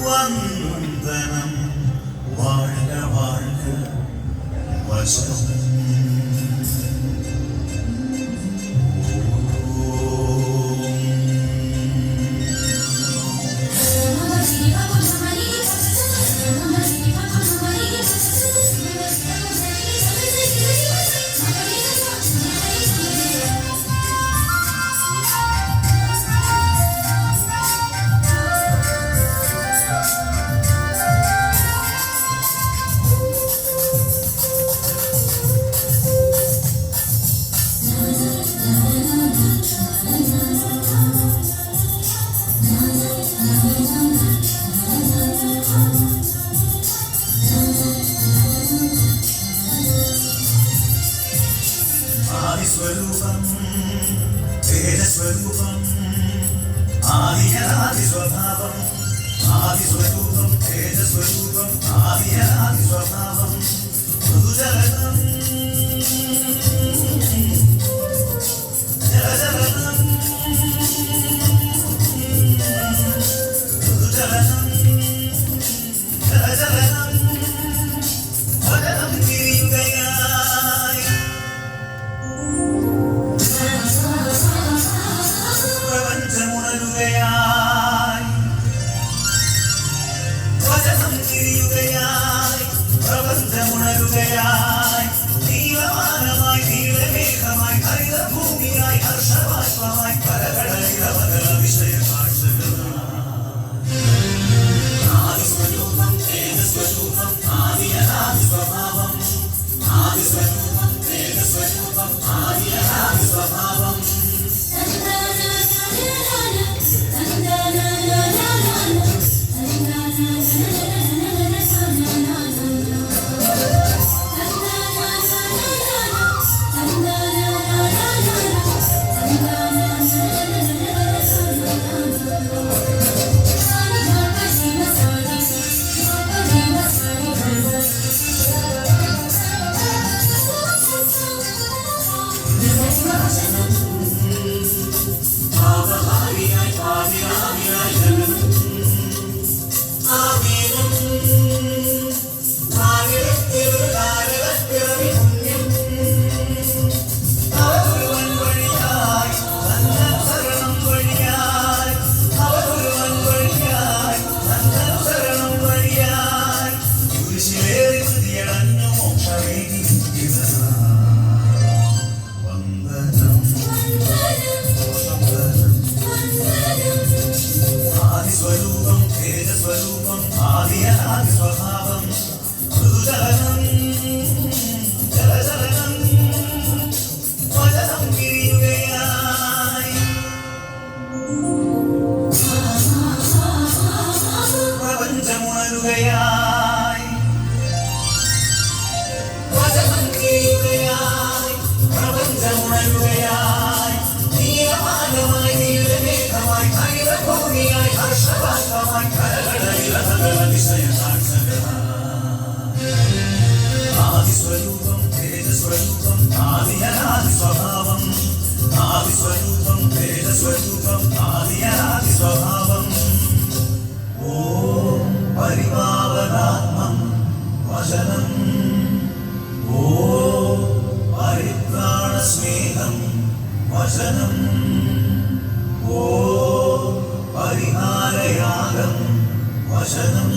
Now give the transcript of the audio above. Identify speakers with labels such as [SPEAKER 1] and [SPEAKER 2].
[SPEAKER 1] വന്ദനം வாழ்க வாழ்க வசனம் ആദിസ്വരൂപം തേജസ്വരൂപം ആദിയനാദി സ്വഭാവം ആദിസ്വരൂപം തേജസ്വരൂപം ആദിയനാദി സ്വഭാവം മൃദുജലനം ജലജലനം മൃദുജലനം ജലജലനം വചനം തിരിയുകയായി പ്രപഞ്ചമുണരുകയായി വചനം തിരിയുകയായി പ്രപഞ്ചമുണരുകയായി നീലവാനമായി നീലമേഘമായി ഹരിതഭൂമിയായി ഹർഷബാഷ്പമായി കരകടലിലവകല വിഷയ കാഴ്ചകളായി ആദിസ്വരൂപം തേജസ്വരൂപം ആദിയനാദി സ്വഭാവം ആദിസ്വരൂപം തേജസ്വരൂപം ആദിയനാദി സ്വഭാവം ആദിസ്വരൂപം തേജസ്വരൂപം ആദിയനാദി സ്വഭാവം മൃദുജലനം ജലജലനം വചനം തിരിയുകയായി പ്രപഞ്ചമുണരുകയായി വചനം തിരിയുകയായി പ്രപഞ്ചമുണരുകയായി നീലമാനമായി നീലമേഘമായി ഹരിതഭൂമിയായി ഹർഷബാഷ്പമായി കരകടലിലവകല വിഷയ കാഴ്ചകളായി ആദിസ്വരൂപം തേജസ്വരൂപം ആദിയനാദി സ്വഭാവം ആദിസ്വരൂപം തേജസ്വരൂപം ആദിയനാദി സ്വഭാവം ഓം പരിപാവനാത്മം വചനം ഓം പരിത്രാണസ്നേഹം വചനം ഓം പരിഹാരയാഗം വചനം